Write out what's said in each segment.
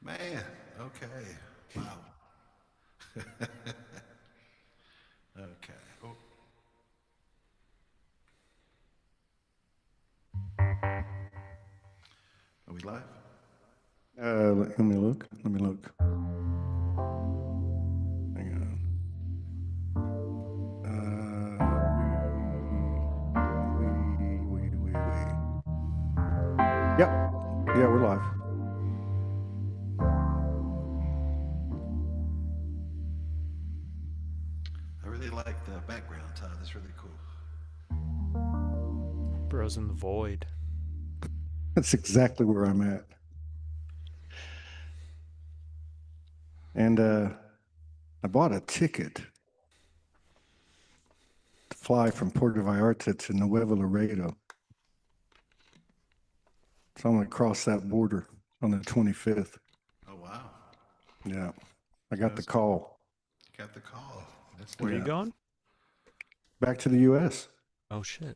Man, okay. Wow. Okay. Oh, are we live? Let me look. Let me look. Hang on. We. Yep. Yeah, we're live. I really like the background, Todd. That's really cool. Bros in the void. That's exactly where I'm at. And I bought a ticket to fly from Puerto Vallarta to Nuevo Laredo. So I'm going to cross that border on the 25th. Oh, wow. Yeah. I got the call. Got the call. That's Where neat. you going? Back to the U.S. Oh shit.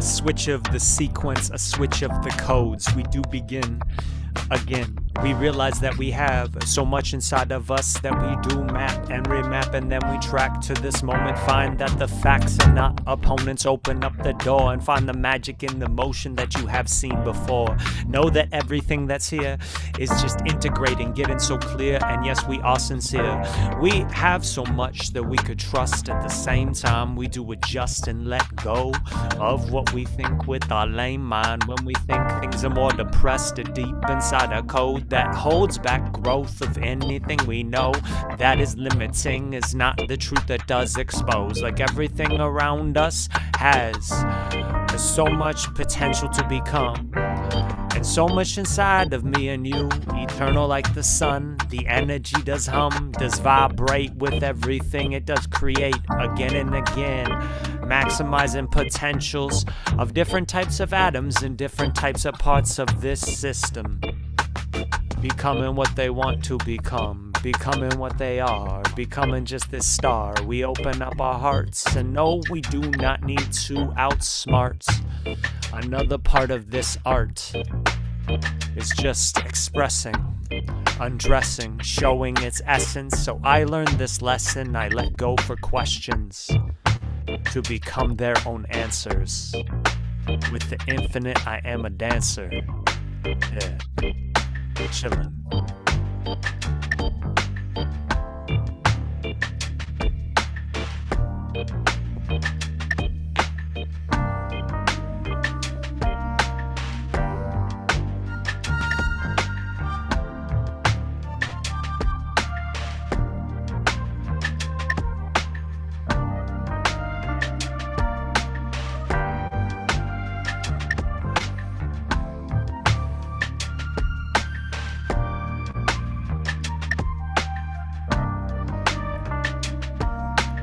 Switch of the sequence, a switch of the codes. We do begin again. We realize that we have so much inside of us that we do map and remap, and then we track to this moment. Find that the facts are not opponents. Open up the door and find the magic in the motion that you have seen before. Know that everything that's here is just integrating, getting so clear, and yes, we are sincere. We have so much that we could trust. At the same time, we do adjust and let go of what we think with our lame mind. When we think things are more depressed or deep inside our code that holds back growth of anything we know that is limiting is not the truth that does expose. Like everything around us has so much potential to become, and so much inside of me and you, eternal like the sun. The energy does hum, does vibrate with everything it does create again and again, maximizing potentials of different types of atoms and different types of parts of this system. Becoming what they want to become, becoming what they are, becoming just this star. We open up our hearts and know we do not need to outsmart. Another part of this art is just expressing, undressing, showing its essence. So I learned this lesson, I let go for questions to become their own answers. With the infinite, I am a dancer. Yeah. Chillin'.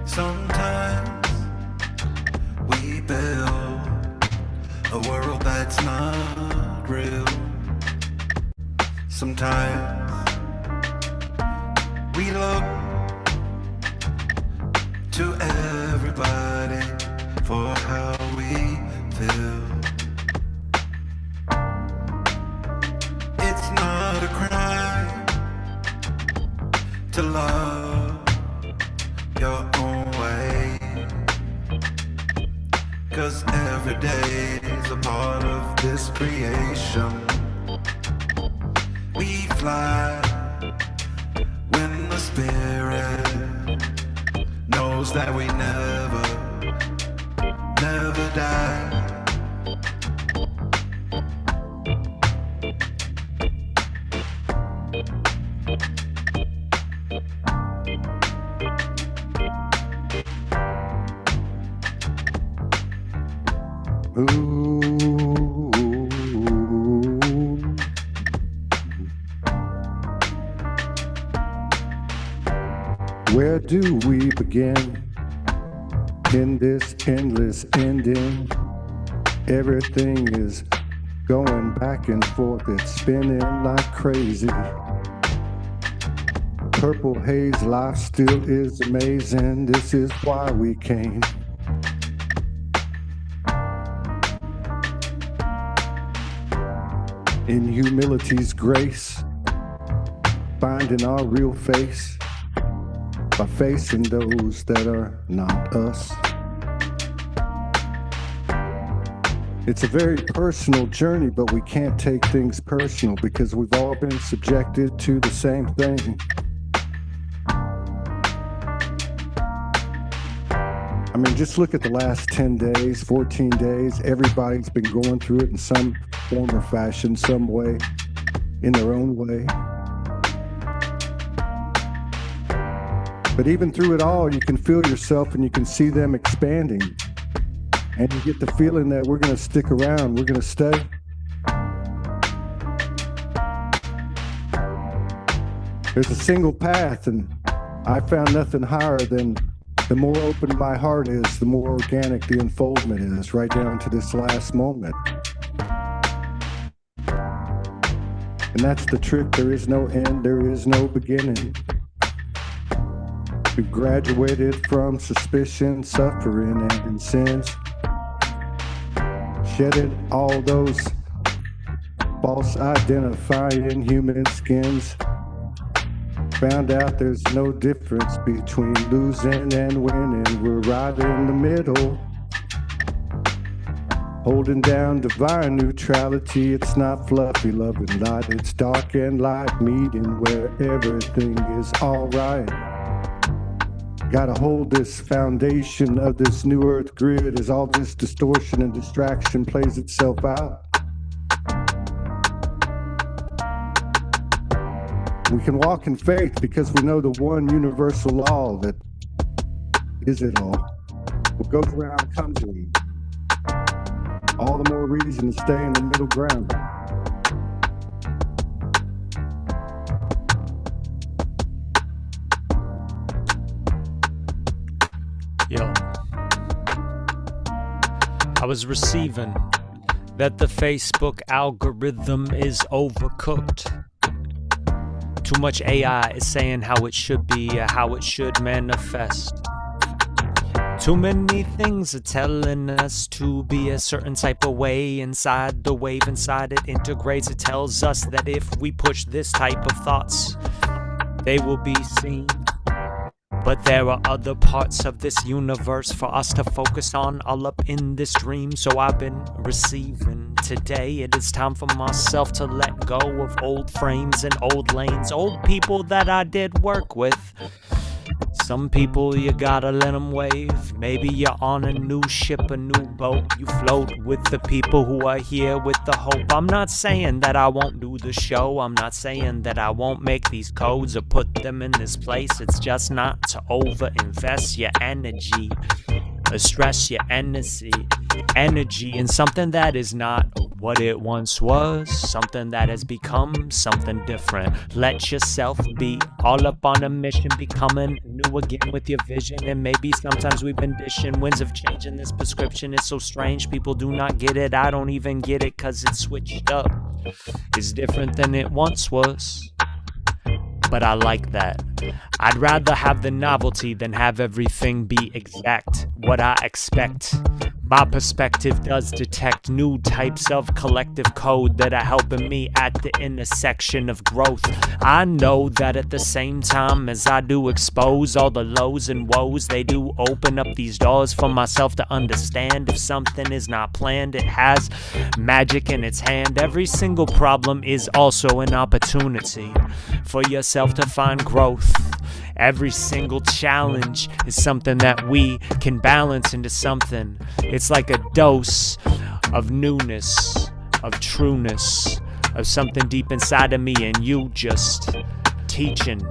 Sometimes we build a world that's not real. Sometimes we look to everybody for how we feel. It's not a crime to love your own way, 'cause every day is a part of this creation. We fly when the spirit knows that we never die. Ooh. Where do we begin in this endless ending? Everything is going back and forth, it's spinning like crazy. Purple haze life still is amazing, this is why we came. In humility's grace, finding our real face by facing those that are not us. It's a very personal journey, but we can't take things personal because we've all been subjected to the same thing. I mean, just look at the last 10 days, 14 days. Everybody's been going through it in some form or fashion, some way, in their own way. But even through it all, you can feel yourself and you can see them expanding. And you get the feeling that we're going to stick around, we're going to stay. There's a single path, and I found nothing higher than the more open my heart is, the more organic the unfoldment is, right down to this last moment. And that's the trick. There is no end, there is no beginning. We've graduated from suspicion, suffering, and sins. Shedded all those false identifying human skins. Found out there's no difference between losing and winning. We're right in the middle, holding down divine neutrality. It's not fluffy love and light, it's dark and light meeting where everything is alright. Gotta hold this foundation of this new earth grid as all this distortion and distraction plays itself out. We can walk in faith because we know the one universal law that is it all. What goes around comes around. All the more reason to stay in the middle ground. Yo, I was receiving that the Facebook algorithm is overcooked. Too much AI is saying how it should be, how it should manifest. Too many things are telling us to be a certain type of way. Inside the wave, inside it integrates. It tells us that if we push this type of thoughts, they will be seen. But there are other parts of this universe for us to focus on, all up in this dream. So I've been receiving. Today it is time for myself to let go of old frames and old lanes, old people that I did work with. Some people you gotta let them wave. Maybe you're on a new ship, a new boat. You float with the people who are here with the hope. I'm not saying that I won't do the show. I'm not saying that I won't make these codes or put them in this place. It's just not to over-invest your energy or stress your energy in something that is not what it once was, something that has become something different. Let yourself be all up on a mission, becoming new again with your vision. And maybe sometimes we've been dishing winds of change, and this prescription is so strange. People do not get it. I don't even get it, cause it's switched up. It's different than it once was, but I like that. I'd rather have the novelty than have everything be exact what I expect. My perspective does detect new types of collective code that are helping me at the intersection of growth. I know that at the same time as I do expose all the lows and woes, they do open up these doors for myself to understand. If something is not planned, it has magic in its hand. Every single problem is also an opportunity for yourself to find growth. Every single challenge is something that we can balance into something. It's like a dose of newness, of trueness, of something deep inside of me, and you just teaching,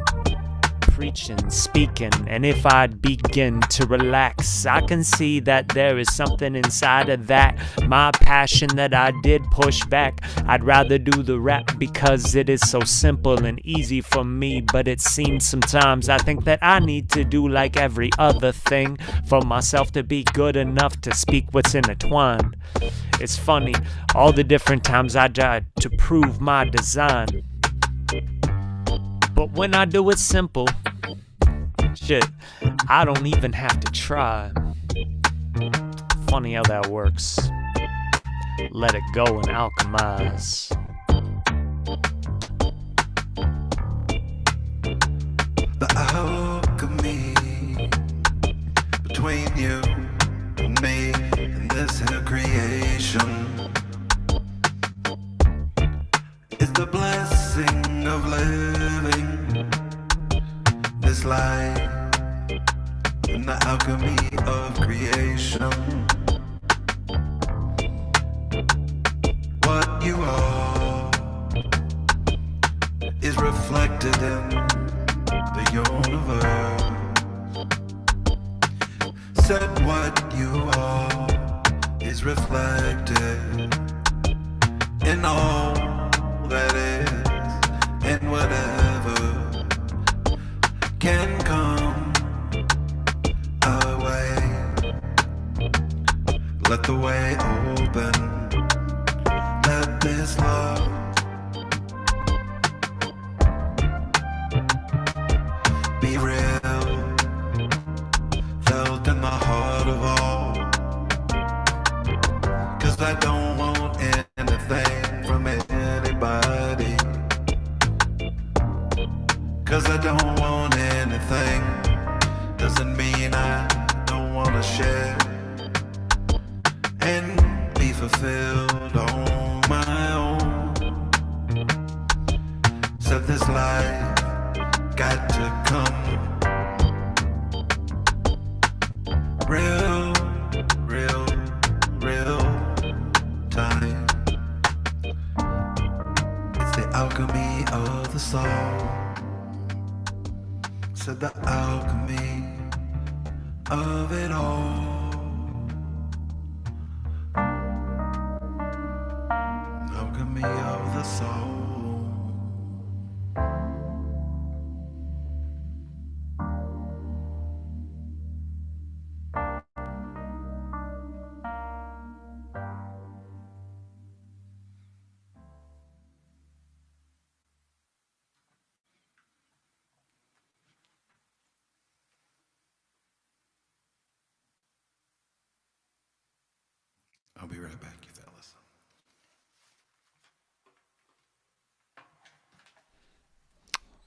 preaching, speaking. And if I begin to relax, I can see that there is something inside of that, my passion that I did push back. I'd rather do the rap because it is so simple and easy for me, but it seems sometimes I think that I need to do like every other thing for myself to be good enough to speak what's intertwined. It's funny, all the different times I tried to prove my design, but when I do it simple, shit, I don't even have to try. Funny how that works. Let it go and alchemize. The alchemy between you and me and this here creation is the blessing of living this life in the alchemy of creation. What you are is reflected in the universe. Said what you are is reflected in all that is and whatever can come our way. Let the way open. Let this love be real, felt in the heart of all. 'Cause I don't want anything from anybody. 'Cause I don't want anything. Doesn't mean I don't wanna share and be fulfilled on my own. Said this life got to come real, real, real time. It's the alchemy of the soul. Said the alchemy of it all. Alchemy of the soul. I'll be right back, you fellas.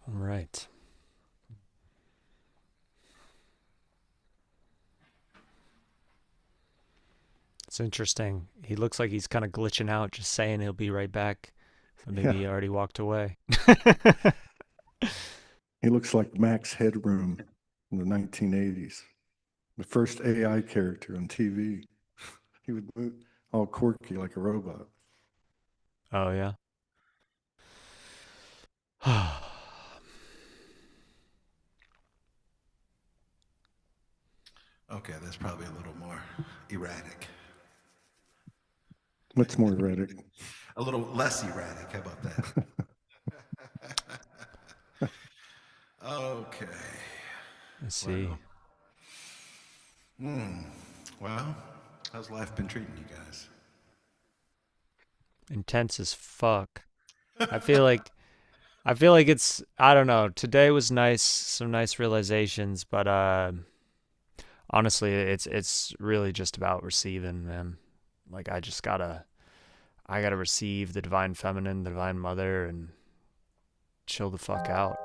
All right. It's interesting. He looks like he's kind of glitching out, just saying he'll be right back. So maybe he already walked away. He looks like Max Headroom in the 1980s, the first AI character on TV. He would move all quirky like a robot. Oh, yeah. Okay, that's probably a little more erratic. What's more erratic? A little less erratic, how about that? Okay. Let's see. Well, how's life been treating you guys? Intense as fuck. I feel like it's, I don't know. Today was nice, some nice realizations, but honestly, it's really just about receiving, man. Like I gotta receive the divine feminine, the divine mother, and chill the fuck out.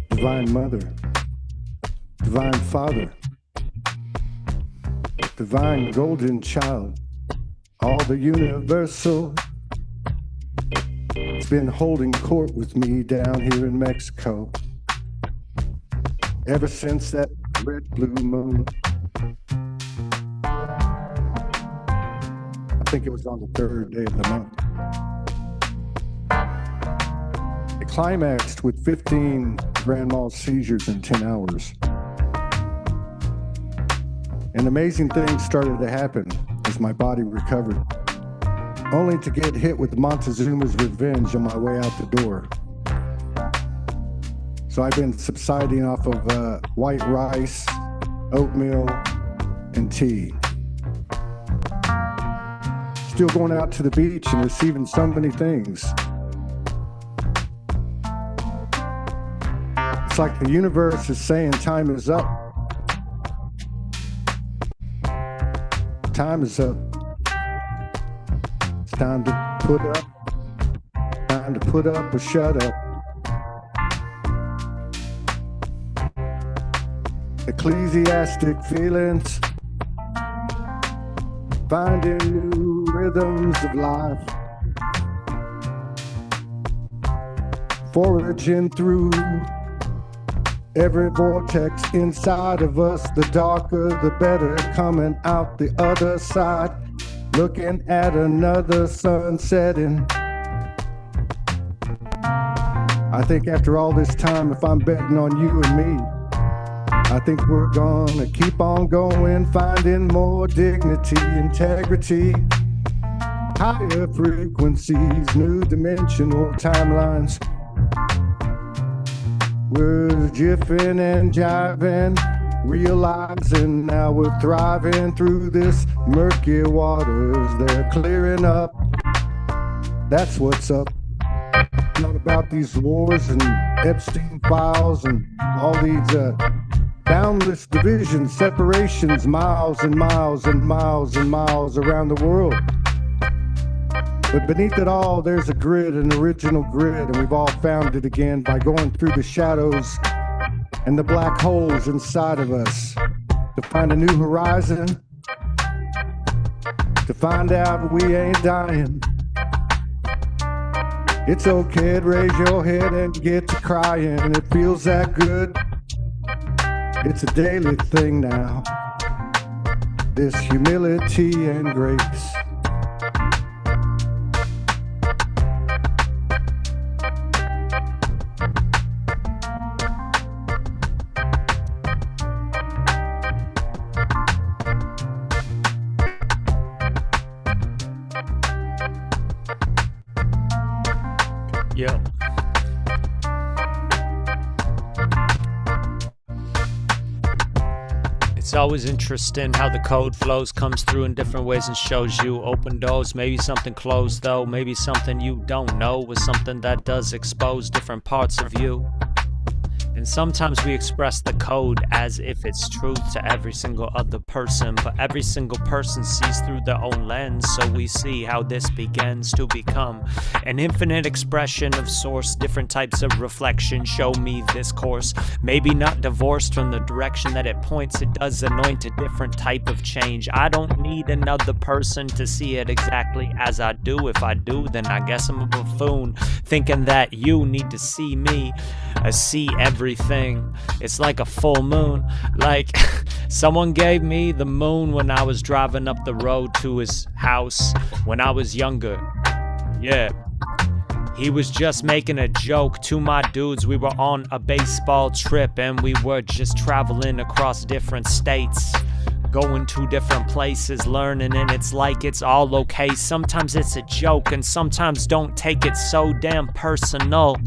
Divine Mother, Divine Father, Divine Golden Child, all the universal. It's been holding court with me down here in Mexico ever since that red blue moon. I think it was on the 3rd day of the month. It climaxed with 15 grand mal seizures in 10 hours. And amazing things started to happen as my body recovered, only to get hit with Montezuma's revenge on my way out the door. So I've been subsiding off of white rice, oatmeal, and tea. Still going out to the beach and receiving so many things. It's like the universe is saying time is up. Time is up. It's time to put up. Time to put up or shut up. Ecclesiastic feelings. Finding new rhythms of life. Foraging through every vortex inside of us, the darker the better, coming out the other side, looking at another sun setting. I think after all this time, if I'm betting on you and me, I think we're gonna keep on going, finding more dignity, integrity, higher frequencies, new dimensional timelines. We're jiffing and jiving, realizing now we're thriving through this murky waters. They're clearing up. That's what's up. Not about these wars and Epstein files and all these boundless divisions, separations, miles and miles and miles and miles around the world. But beneath it all, there's a grid, an original grid, and we've all found it again by going through the shadows and the black holes inside of us to find a new horizon, to find out we ain't dying. It's okay to raise your head and get to crying. It feels that good. It's a daily thing now. This humility and grace. Yeah. It's always interesting how the code flows, comes through in different ways and shows you open doors. Maybe something closed though, maybe something you don't know was something that does expose different parts of you. And sometimes we express the code as if it's truth to every single other person, but every single person sees through their own lens, so we see how this begins to become an infinite expression of source. Different types of reflection show me this course, maybe not divorced from the direction that it points. It does anoint a different type of change. I don't need another person to see it exactly as I do. If I do, then I guess I'm a buffoon, thinking that you need to see me. I see everything. It's like a full moon. Like someone gave me the moon when I was driving up the road to his house when I was younger. Yeah. He was just making a joke to my dudes. We were on a baseball trip and we were just traveling across different states, going to different places, learning, and it's like it's all okay. Sometimes it's a joke, and sometimes don't take it so damn personal.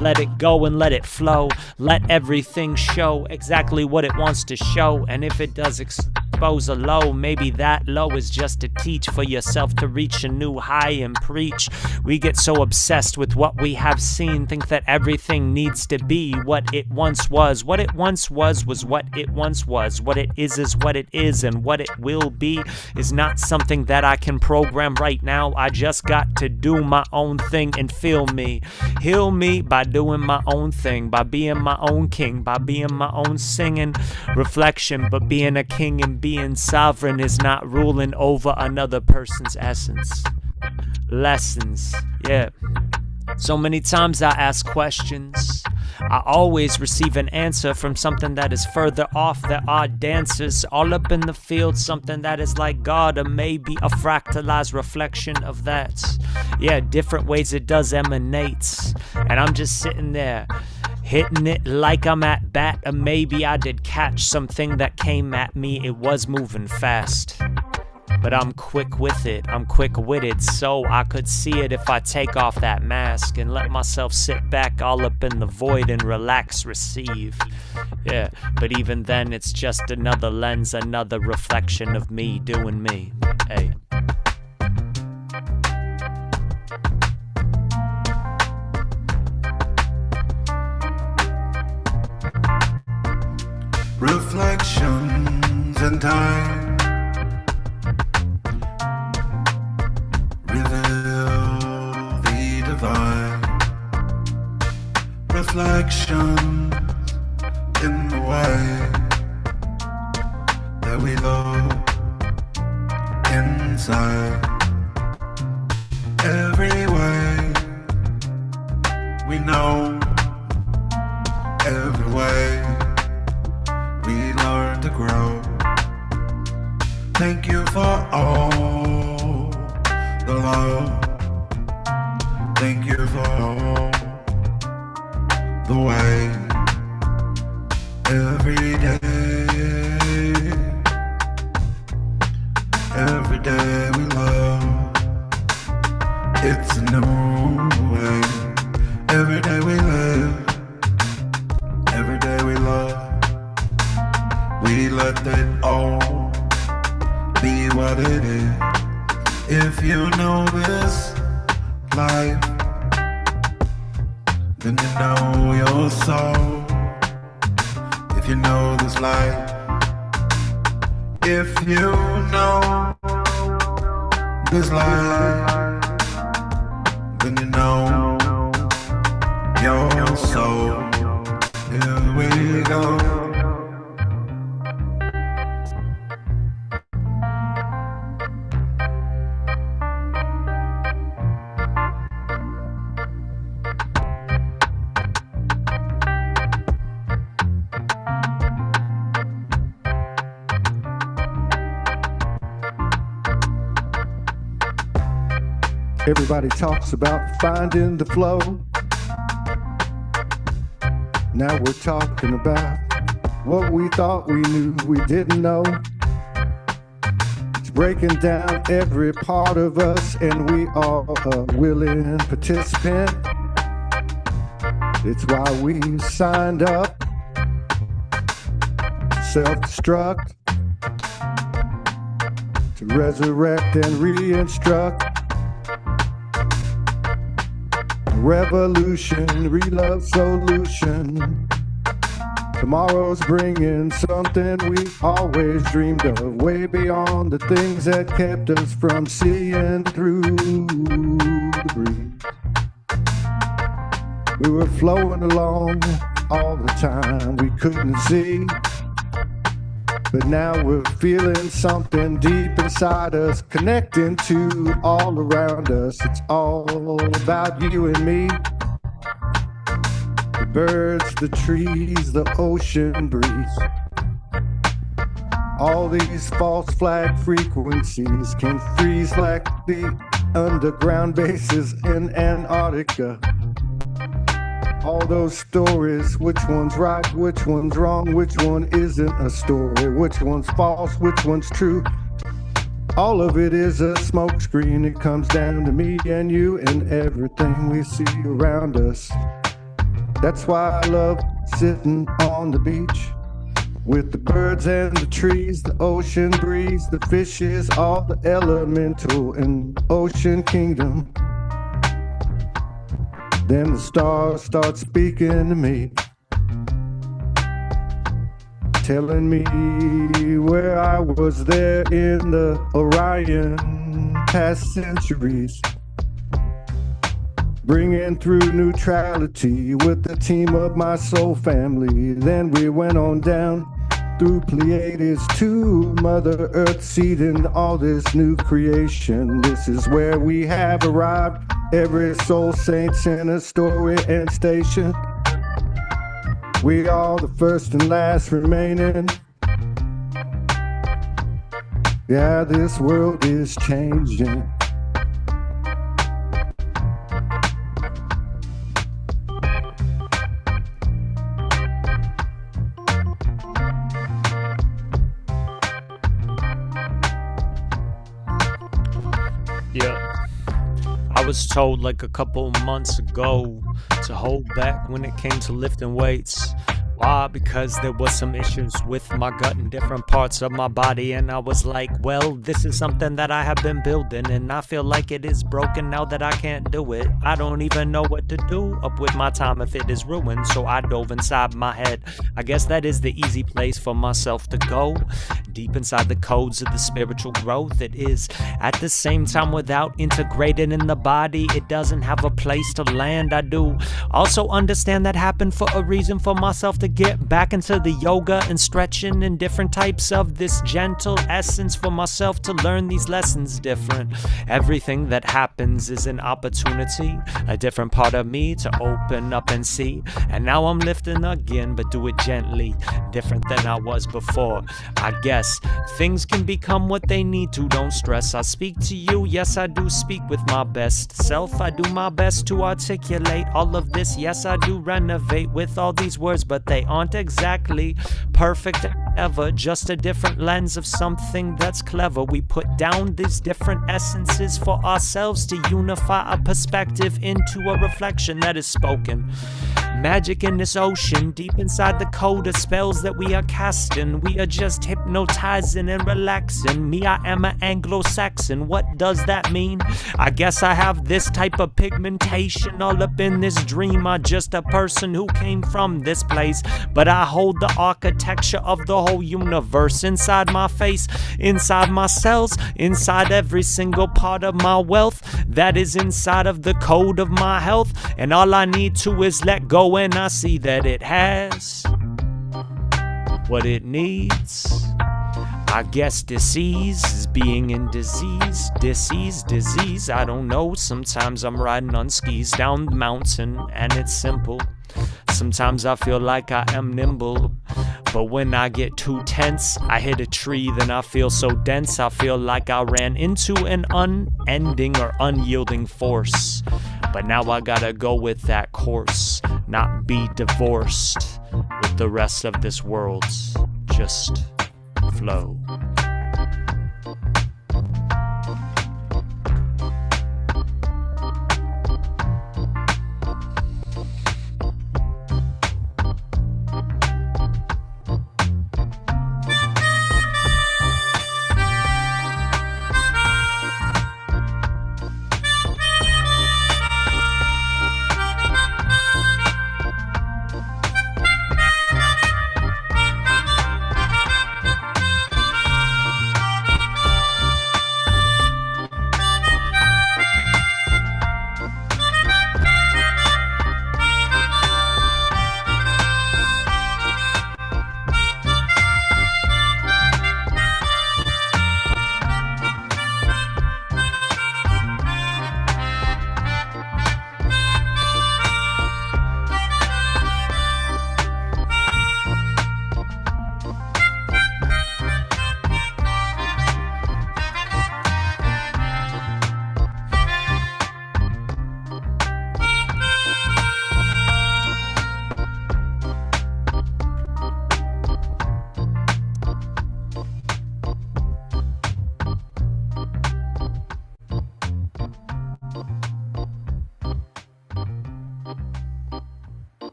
Let it go and let it flow. Let everything show exactly what it wants to show. And if it does expose a low, maybe that low is just to teach for yourself to reach a new high and preach. We get so obsessed with what we have seen, think that everything needs to be what it once was. What it once was what it once was. What it is what it is, and what it will be is not something that I can program right now. I just got to do my own thing and feel me. Heal me by doing my own thing, by being my own king, by being my own singing reflection. But being a king and being sovereign is not ruling over another person's essence. Lessons, yeah. So many times I ask questions, I always receive an answer from something that is further off. There are dancers all up in the field, something that is like God, or maybe a fractalized reflection of that. Yeah, different ways it does emanate, and I'm just sitting there hitting it like I'm at bat, or maybe I did catch something that came at me. It was moving fast, but I'm quick with it, I'm quick-witted, so I could see it if I take off that mask and let myself sit back all up in the void and relax, receive. Yeah, but even then it's just another lens, another reflection of me doing me. Hey. Reflections in time reveal the divine. Reflections in the way that we look inside. Every way we know, every way we learn to grow. Thank you for all the love. Thank you for all the way. Every day we love. It's a new way. Every day we live. Every day we love. We let it all be what it is. If you know this life, then you know your soul. If you know this life, if you know this life, then you know your soul. Here we go. Everybody talks about finding the flow. Now we're talking about what we thought we knew we didn't know. It's breaking down every part of us, and we are a willing participant. It's why we signed up to self-destruct, to resurrect and re-instruct. Revolution, relove solution. Tomorrow's bringing something we always dreamed of, way beyond the things that kept us from seeing through the breeze. We were flowing along all the time we couldn't see, but now we're feeling something deep inside us, connecting to all around us. It's all about you and me. The birds, the trees, the ocean breeze. All these false flag frequencies can freeze like the underground bases in Antarctica. All those stories, which one's right, which one's wrong, which one isn't a story, which one's false, which one's true. All of it is a smokescreen. It comes down to me and you and everything we see around us. That's why I love sitting on the beach with the birds and the trees, the ocean breeze, the fishes, all the elemental and ocean kingdom. Then the stars start speaking to me, telling me where I was there in the Orion past centuries, bringing through neutrality with the team of my soul family. Then we went on down through Pleiades to Mother Earth, seeding all this new creation. This is where we have arrived. Every soul saint's in a story and station. We are the first and last remaining. Yeah, this world is changing. Yeah. I was told like a couple months ago to hold back when it came to lifting weights. Why? Because there was some issues with my gut in different parts of my body, and I was like, well, this is something that I have been building, and I feel like it is broken now that I can't do it. I don't even know what to do up with my time if it is ruined, so I dove inside my head. I guess that is the easy place for myself to go, deep inside the codes of the spiritual growth. It is at the same time without integrating in the body, it doesn't have a place to land. I do also understand that happened for a reason for myself to get back into the yoga and stretching and different types of this gentle essence for myself to learn these lessons different. Everything that happens is an opportunity, a different part of me to open up and see. And now I'm lifting again, but do it gently, different than I was before. I guess things can become what they need to, don't stress. I speak to you, yes I do speak with my best self. I do my best to articulate all of this. Yes I do renovate with all these words, but they aren't exactly perfect ever, just a different lens of something that's clever. We put down these different essences for ourselves to unify a perspective into a reflection that is spoken. Magic in this ocean, deep inside the code of spells that we are casting. We are just hypnotizing and relaxing. Me, I am an Anglo-Saxon. What does that mean? I guess I have this type of pigmentation all up in this dream. I'm just a person who came from this place, but I hold the architecture of the whole universe inside my face, inside my cells, inside every single part of my wealth that is inside of the code of my health. And all I need to is let go, and I see that it has what it needs. I guess disease is being in disease, disease, I don't know. Sometimes I'm riding on skis down the mountain and it's simple. Sometimes I feel like I am nimble, but when I get too tense, I hit a tree, then I feel so dense. I feel like I ran into an unending or unyielding force. But now I gotta go with that course, not be divorced with the rest of this world. Just flow.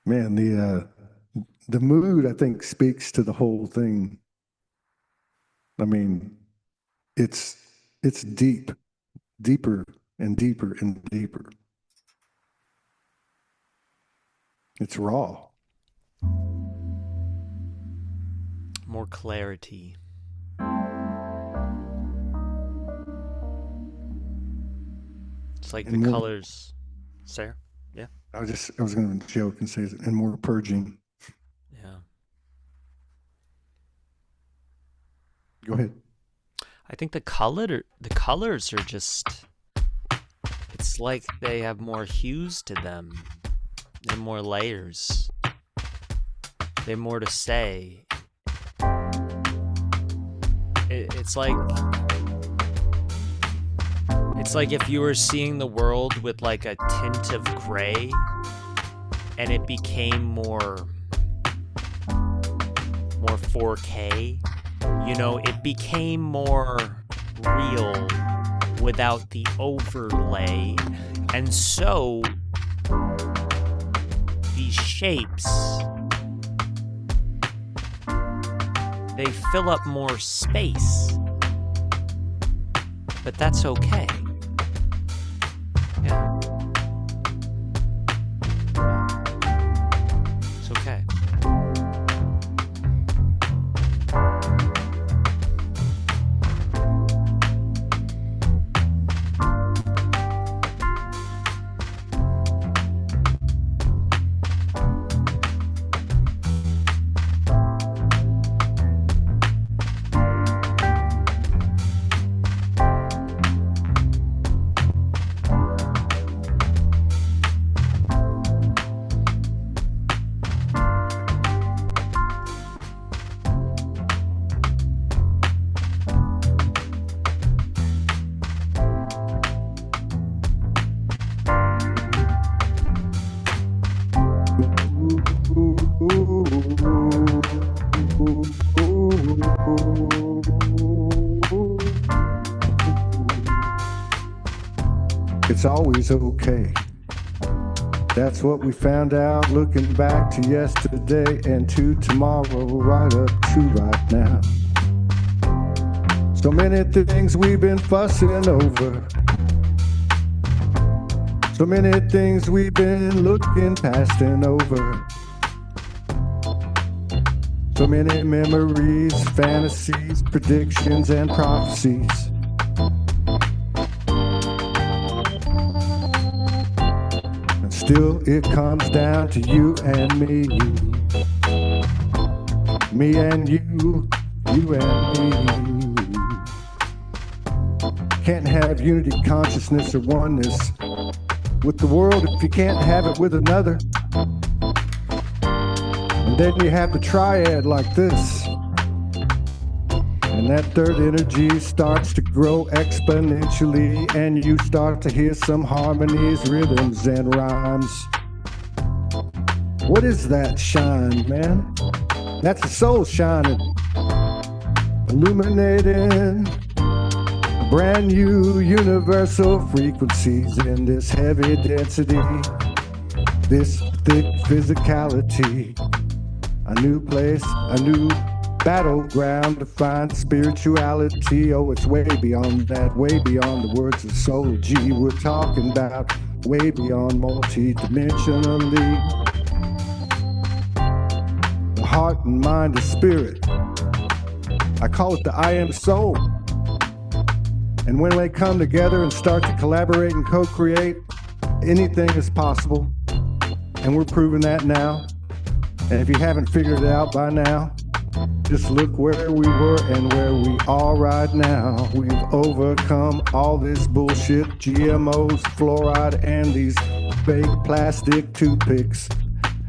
Man, the mood, I think, speaks to the whole thing. I mean, it's deep, deeper and deeper and deeper. It's raw. More clarity. It's like And the more- colors. Sarah? Yeah. I was going to joke and say, and more purging. Yeah. Go ahead. I think the colors are just, it's like they have more hues to them. They have more layers. They have more to say. It's like if you were seeing the world with like a tint of gray and it became more 4K. You know, it became more real without the overlay. And so these shapes, they fill up more space. But that's okay. Yeah. It's okay. It's always okay. That's what we found out looking back to yesterday and to tomorrow, right up to right now. So many things we've been fussing over. So many things we've been looking past and over. So many memories, fantasies, predictions, and prophecies. And still it comes down to you and me. Me and you, you and me. Can't have unity, consciousness, or oneness with the world if you can't have it with another. And then you have the triad like this. And that third energy starts to grow exponentially, and you start to hear some harmonies, rhythms, and rhymes. What is that shine, man? That's the soul shining, illuminating brand new universal frequencies in this heavy density, this thick physicality. A new place, a new battleground to find spirituality. Oh, it's way beyond that, way beyond the words of soul G. We're talking about way beyond multi-dimensionally. The heart and mind and spirit. I call it the I am soul. And when they come together and start to collaborate and co-create, anything is possible. And we're proving that now. And if you haven't figured it out by now, just look where we were and where we are right now. We've overcome all this bullshit, GMOs, fluoride, and these fake plastic toothpicks.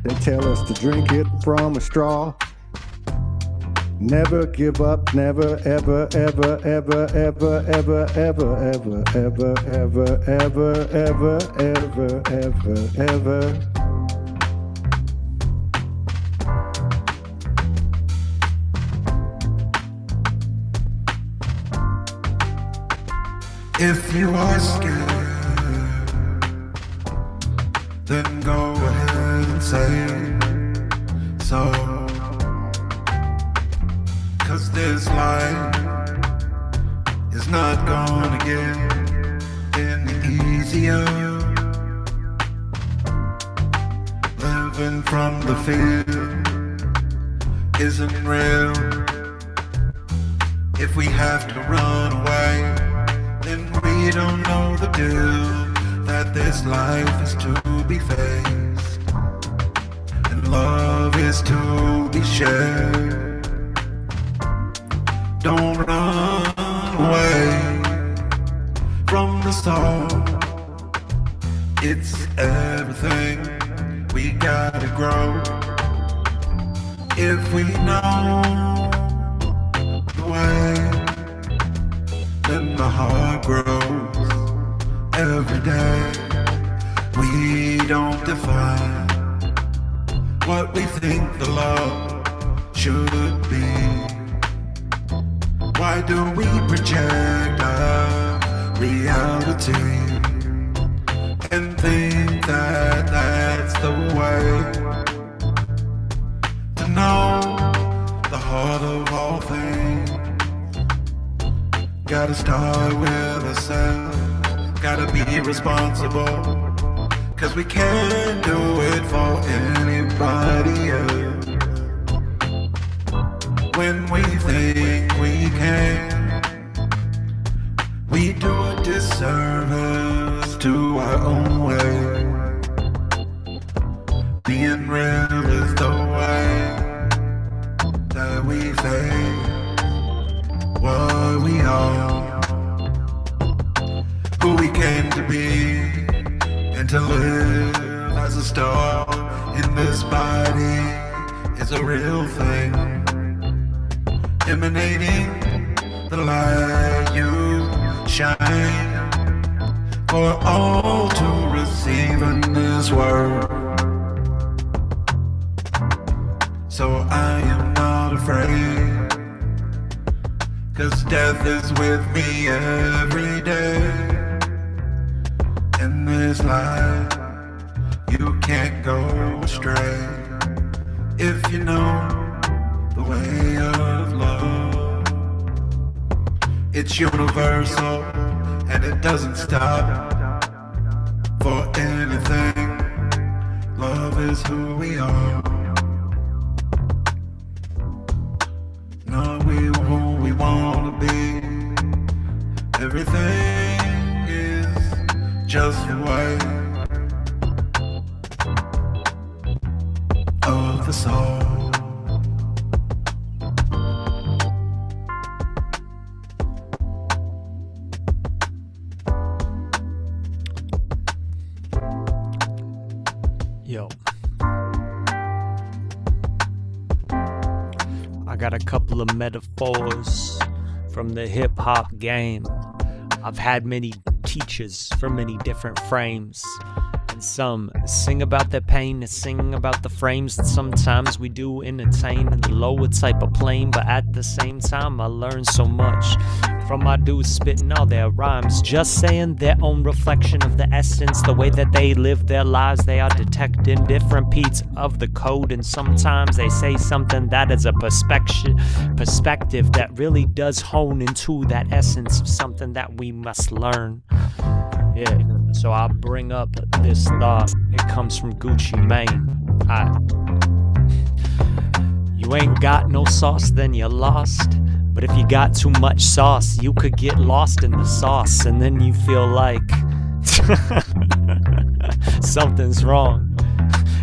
They tell us to drink it from a straw. Never give up, never, ever, ever, ever, ever, ever, ever, ever, ever, ever, ever, ever, ever, ever, ever. If you are scared, then go ahead. and say so. 'Cause this life is not gonna get any easier. Living from the field isn't real. If we have to run away, then we don't know the deal. That this life is to be faced, and love is to be shared. Don't run away from the soul. It's everything. We gotta grow. If we know the way, then the heart grows every day. We don't define what we think the love should be. Why do we project our reality and think that that's the way to know the heart of all things? Gotta start with ourselves, gotta be responsible, 'cause we can't do it for anybody else. When we think we can, we do a disservice to our own way. Being real is the way that we face what we are, who we came to be, and to live as a star in this body is a real thing. Emanating the light you shine for all to receive in this world. So I am not afraid, 'cause death is with me every day. In this life, you can't go astray if you know the way of love. It's universal and it doesn't stop for anything. Love is who we are. Not who we wanna be. Everything is just the way of the soul. Yo, I got a couple of metaphors from the hip-hop game. I've had many teachers from many different frames, and some sing about their pain and sing about the frames, and sometimes we do entertain in the lower type of plane, but at the same time I learn so much from my dudes spitting all their rhymes, just saying their own reflection of the essence, the way that they live their lives. They are detecting different beats of the code, and sometimes they say something that is a perspective that really does hone into that essence of something that we must learn. Yeah, so I'll bring up this thought. It comes from Gucci Mane. You ain't got no sauce, then you're lost. But if you got too much sauce, you could get lost in the sauce, and then you feel like something's wrong.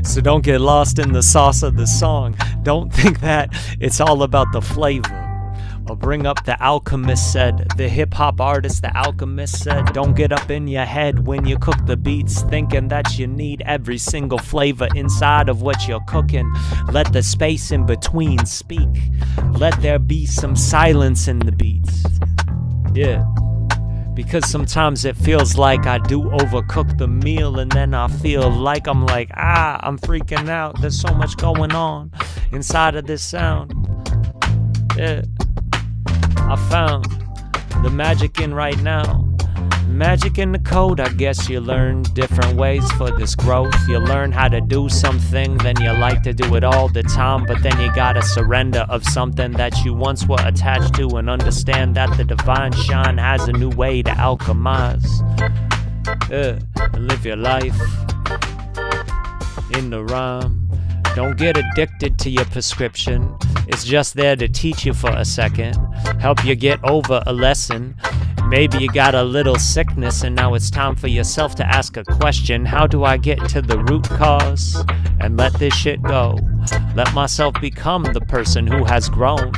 So don't get lost in the sauce of the song. Don't think that it's all about the flavor. Or bring up The Alchemist said, the hip-hop artist The Alchemist said, don't get up in your head when you cook the beats, thinking that you need every single flavor inside of what you're cooking. Let the space in between speak. Let there be some silence in the beats. Yeah. Because sometimes it feels like I do overcook the meal, and then I feel like I'm freaking out. There's so much going on inside of this sound. Yeah. I found the magic in right now. Magic in the code, I guess you learn different ways for this growth. You learn how to do something, then you like to do it all the time. But then you gotta surrender of something that you once were attached to, and understand that the divine shine has a new way to alchemize. And live your life in the rhyme. Don't get addicted to your prescription. It's just there to teach you for a second, help you get over a lesson. Maybe you got a little sickness and now it's time for yourself to ask a question. How do I get to the root cause and let this shit go? Let myself become the person who has grown.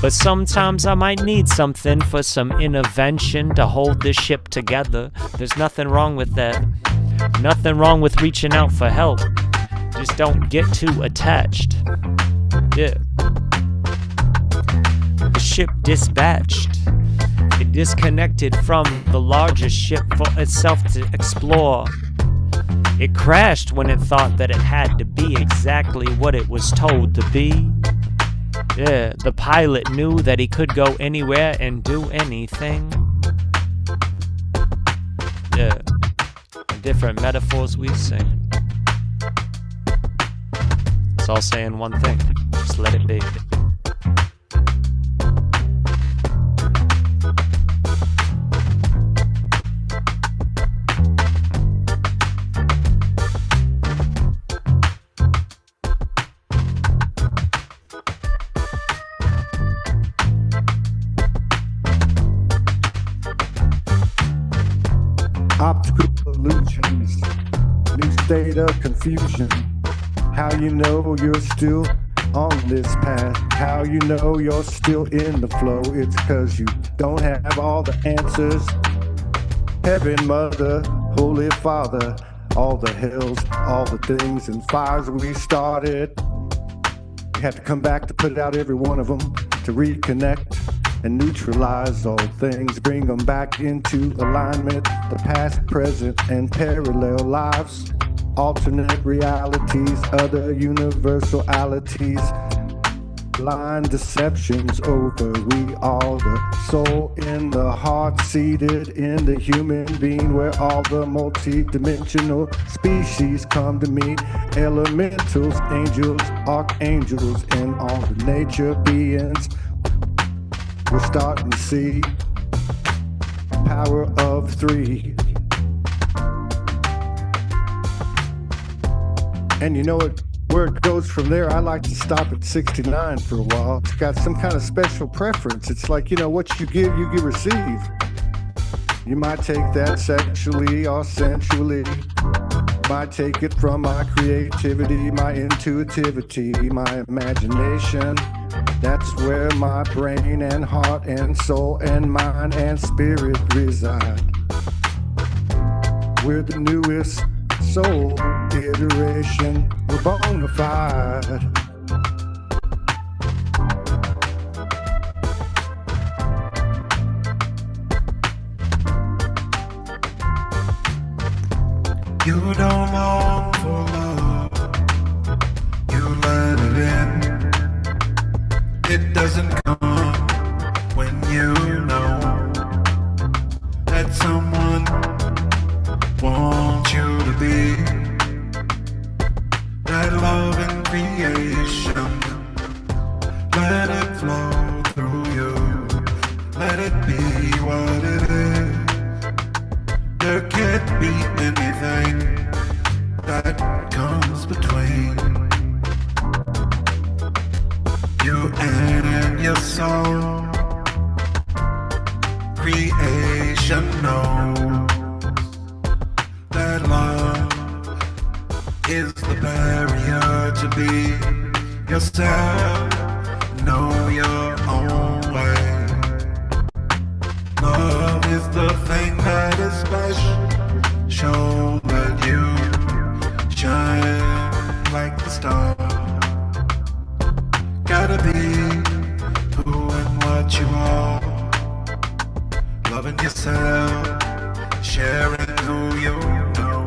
But sometimes I might need something for some intervention to hold this ship together. There's nothing wrong with that. Nothing wrong with reaching out for help. Just don't get too attached. Yeah. The ship dispatched. It disconnected from the larger ship for itself to explore. It crashed when it thought that it had to be exactly what it was told to be. Yeah, the pilot knew that he could go anywhere and do anything. Yeah, different metaphors we sing. It's all saying one thing, just let it be. Optical illusions, new state of confusion. How you know you're still on this path? How you know you're still in the flow? It's 'cause you don't have all the answers. Heaven, Mother, Holy Father, all the hells, all the things and fires we started. We had to come back to put out every one of them, to reconnect and neutralize all things, bring them back into alignment, the past, present, and parallel lives, alternate realities, other universalities, blind deceptions over we are the soul in the heart, seated in the human being, where all the multi-dimensional species come to meet, elementals, angels, archangels, and all the nature beings. We're starting to see power of three. And you know what? Where it goes from there, I like to stop at 69 for a while. It's got some kind of special preference. It's like, you know, what you give, receive. You might take that sexually or sensually. Might take it from my creativity, my intuitivity, my imagination. That's where my brain and heart and soul and mind and spirit reside. We're the newest soul iteration. We're bona fide. You don't long for love, you let it in. It doesn't come when you know that someone wants you to be. That love and creation, let it flow through you. Let it be what it is. There can't be anything that comes between you and your soul. Creation knows that love is the barrier to be yourself. Know your own way. Love is the thing that is special. Show that you shine like the star. Gotta be who and what you are. Loving yourself, sharing who you know.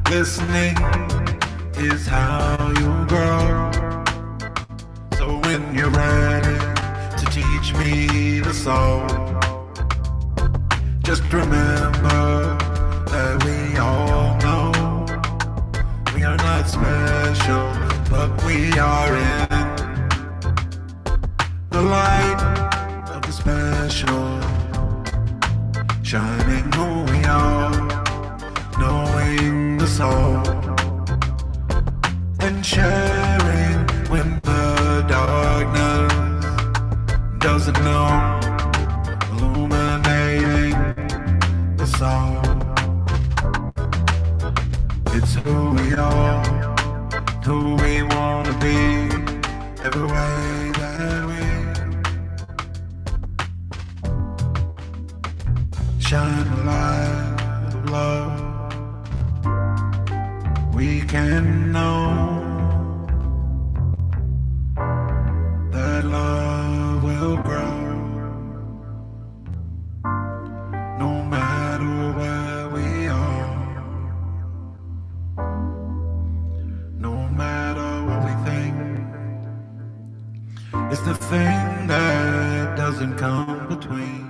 Listening is how you grow. So when you're ready to teach me the soul, Just remember that we all know we are not special, but we are in the light of the special, shining who we are, knowing the soul, and sharing when the darkness doesn't know, illuminating the soul. It's who we are, who we wanna be, every way that we shine a light of love. We can know that love will grow, no matter where we are, no matter what we think. It's the thing that doesn't come between.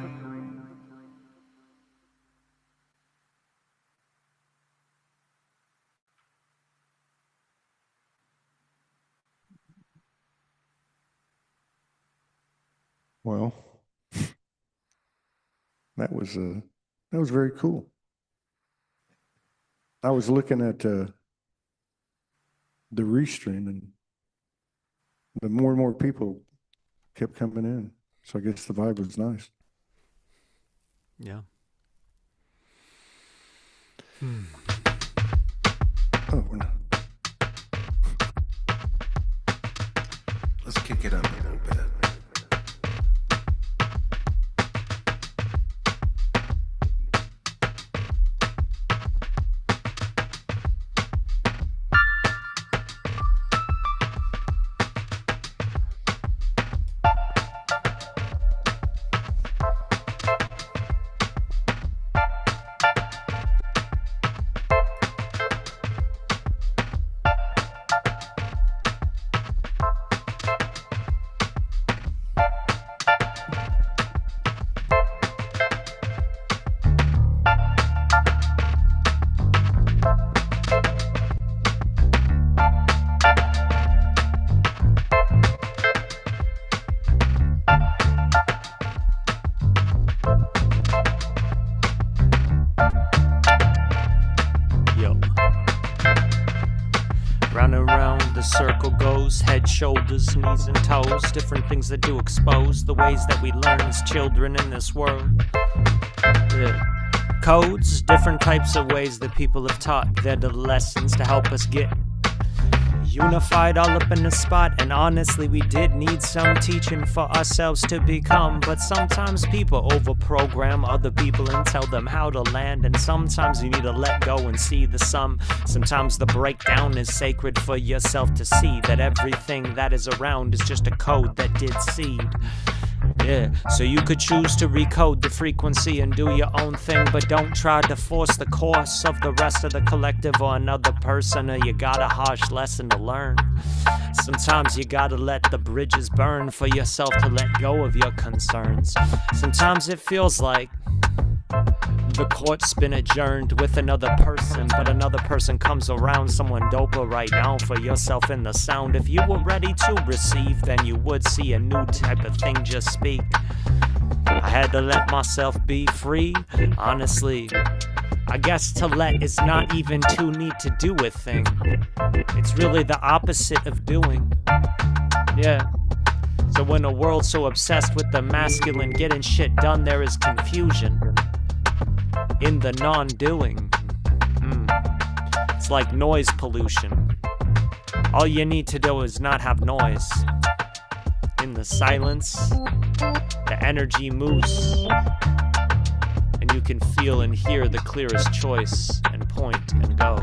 Well, that was very cool. I was looking at the restream, and the more and more people kept coming in. So I guess the vibe was nice. Yeah. Oh, we're not. Let's kick it up a little bit. Circle goes, head, shoulders, knees and toes. Different things that do expose the ways that we learn as children in this world. Yeah. Codes, different types of ways that people have taught their lessons to help us get unified all up in the spot. And honestly, we did need some teaching for ourselves to become. But sometimes people overprogram other people and tell them how to land. And sometimes you need to let go and see the sum. Sometimes the breakdown is sacred for yourself to see that everything that is around is just a code that did seed. Yeah, so you could choose to recode the frequency and do your own thing, but don't try to force the course of the rest of the collective or another person, or you got a harsh lesson to learn. Sometimes you gotta let the bridges burn for yourself to let go of your concerns. Sometimes it feels like the court's been adjourned with another person, but another person comes around, someone doper right now for yourself in the sound. If you were ready to receive, then you would see a new type of thing just speak. I had to let myself be free, honestly. I guess to let is not even too neat to do a thing. It's really the opposite of doing. Yeah. So when a world's so obsessed with the masculine getting shit done, there is confusion in the non-doing. It's like noise pollution. All you need to do is not have noise. In the silence, the energy moves, and you can feel and hear the clearest choice and point and go.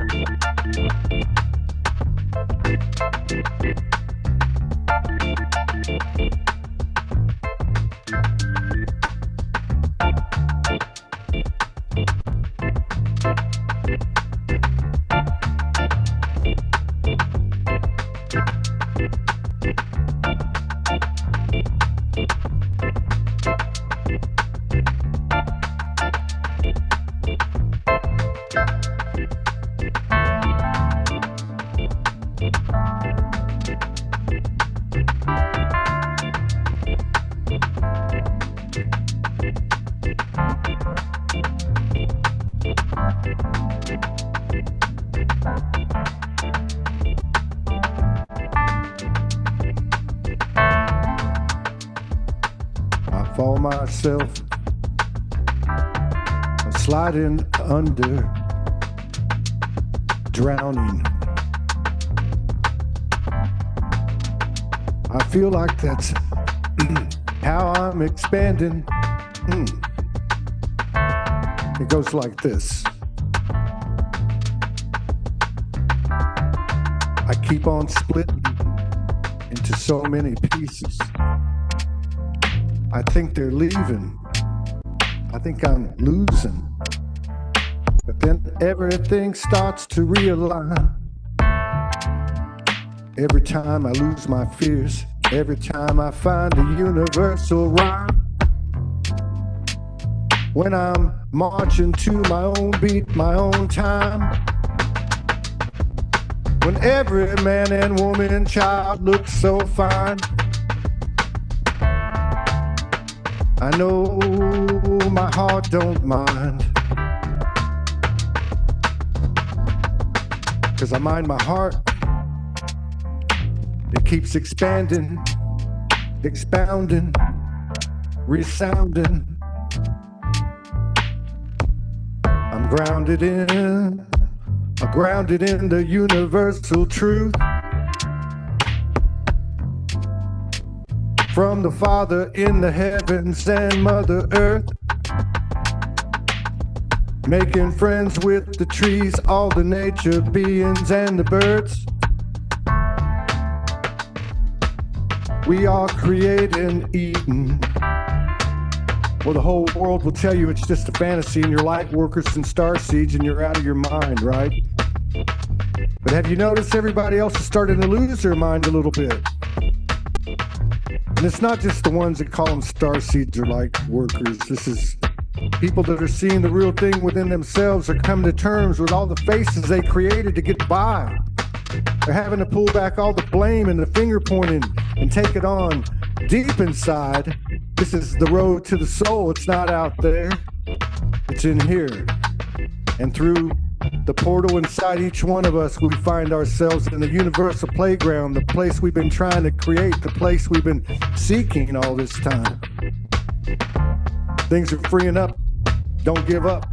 fall myself. I'm sliding under, drowning. I feel like that's how I'm expanding. It goes like this. I keep on splitting into so many pieces. I think they're leaving. I think I'm losing. But then everything starts to realign. Every time I lose my fears, every time I find a universal rhyme. When I'm marching to my own beat, my own time. When every man and woman and child looks so fine. I know my heart don't mind. 'Cause I mind my heart. It keeps expanding, expounding, resounding. I'm grounded in the universal truth. From the Father in the heavens and Mother Earth. Making friends with the trees, all the nature beings and the birds. We are creating Eden. Well, the whole world will tell you it's just a fantasy and you're light workers and star seeds and you're out of your mind, right? But have you noticed everybody else is starting to lose their mind a little bit? And it's not just the ones that call them star seeds or light workers. This is people that are seeing the real thing within themselves, are coming to terms with all the faces they created to get by. They're having to pull back all the blame and the finger pointing and take it on deep inside. This is the road to the soul. It's not out there. It's in here. And through the portal inside each one of us, we find ourselves in the universal playground, the place we've been trying to create, the place we've been seeking all this time. Things are freeing up. Don't give up.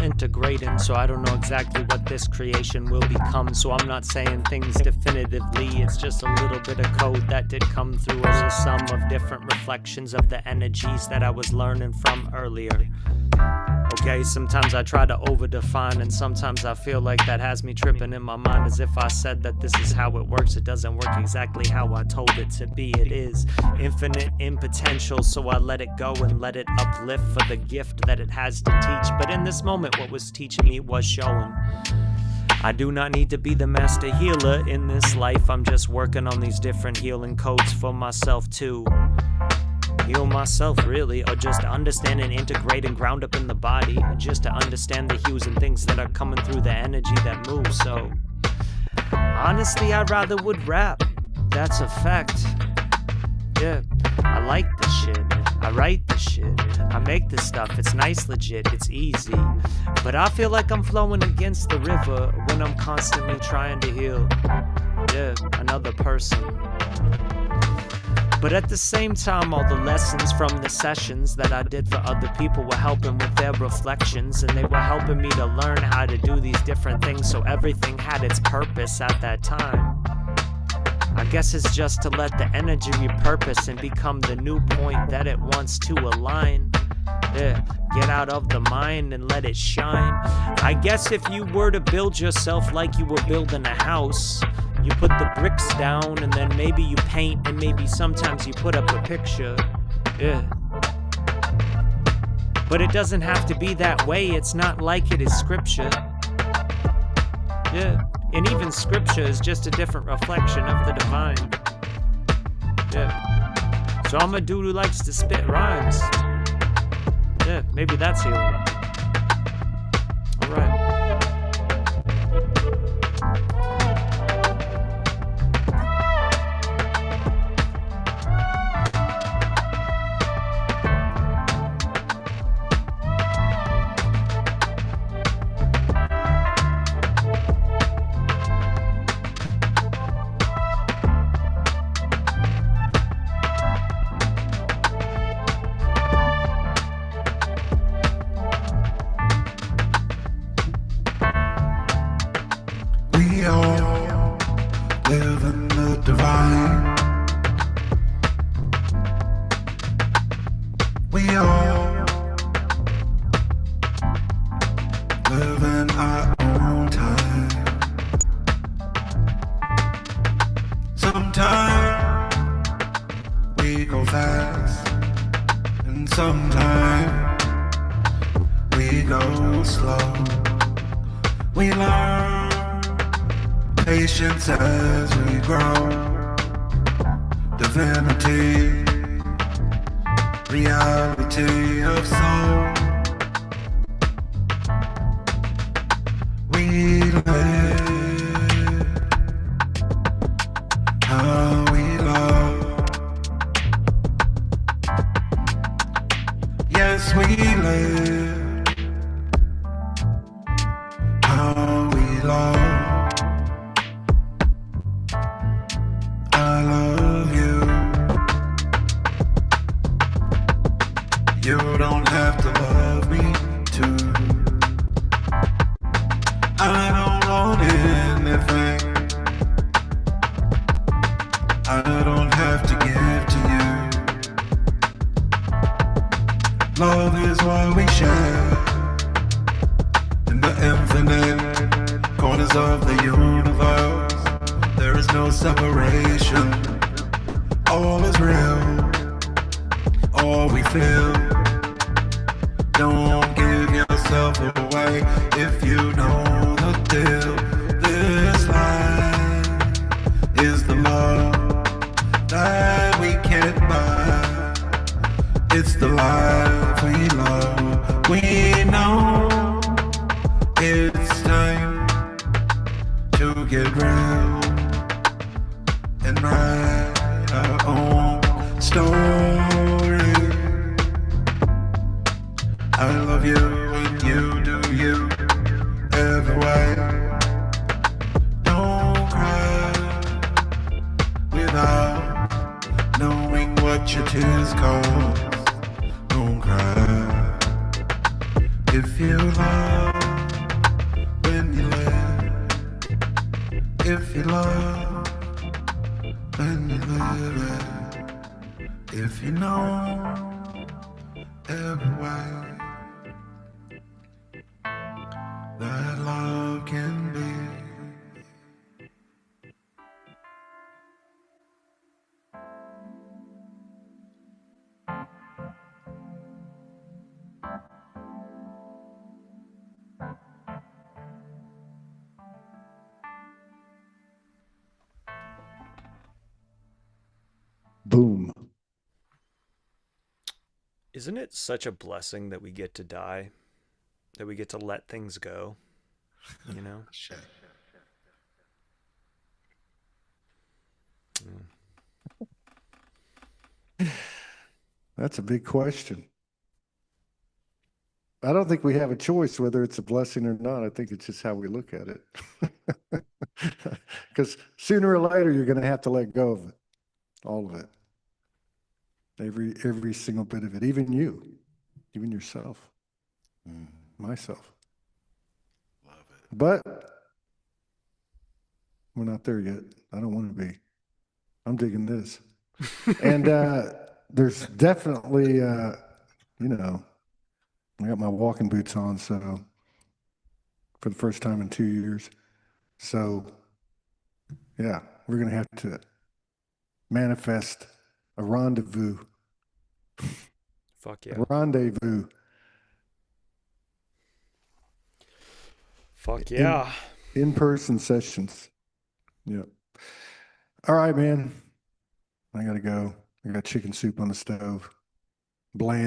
Integrating, so I don't know exactly what this creation will become, so I'm not saying things definitively. It's just a little bit of code that did come through as a sum of different reflections of the energies that I was learning from earlier. Okay, sometimes I try to overdefine, and sometimes I feel like that has me tripping in my mind as if I said that this is how it works. It doesn't work exactly how I told it to be. It is infinite in potential, so I let it go and let it uplift for the gift that it has to teach. But in this moment, what was teaching me was showing I do not need to be the master healer in this life. I'm just working on these different healing codes for myself too. Heal myself, really, or just to understand and integrate and ground up in the body, just to understand the hues and things that are coming through the energy that moves. So honestly, I rather would rap. That's a fact. Yeah, I like this shit. I write this shit. I make this stuff. It's nice, legit. It's easy. But I feel like I'm flowing against the river when I'm constantly trying to heal. Yeah, another person. But at the same time, all the lessons from the sessions that I did for other people were helping with their reflections, and they were helping me to learn how to do these different things, so everything had its purpose at that time. I guess it's just to let the energy repurpose and become the new point that it wants to align. Yeah, get out of the mind and let it shine. I guess if you were to build yourself like you were building a house, you put the bricks down and then maybe you paint and maybe sometimes you put up a picture. Yeah. But it doesn't have to be that way. It's not like it is scripture. Yeah. And even scripture is just a different reflection of the divine. Yeah. So I'm a dude who likes to spit rhymes. Yeah, maybe that's healing. All right. We all live in the divine. We all live in our own time. Sometimes we go fast, and sometimes we go slow. We learn patience as we grow. Divinity, reality of soul. We live how we love. Yes, we live how we love. I love you. You don't have to love me too. I don't want anything. I don't have to give to you. Love is what we share in the infinite corners of the universe. There is no separation. All is real. All we feel. Don't give yourself away if you know the deal. This life is the love that we can't buy. It's the life we love. We know it's time to get real and write our own story. I love you and you do you every way. Don't cry without knowing what your tears cause. Don't cry if you love when you live. If you love when you live it. If you know every way that love can be. Boom. Isn't it such a blessing that we get to die? That we get to let things go? You know? Shit. That's a big question. I don't think we have a choice whether it's a blessing or not. I think it's just how we look at it. Because sooner or later, you're going to have to let go of it, all of it, every single bit of it, even you, even yourself, myself. Love it. But we're not there yet. I don't want to be. I'm digging this. And there's definitely, you know, I got my walking boots on, so for the first time in 2 years. So, yeah, we're going to have to manifest a rendezvous. Fuck yeah. A rendezvous. Fuck yeah. In-person sessions. Yeah. All right, man. I gotta go. I got chicken soup on the stove. Bland.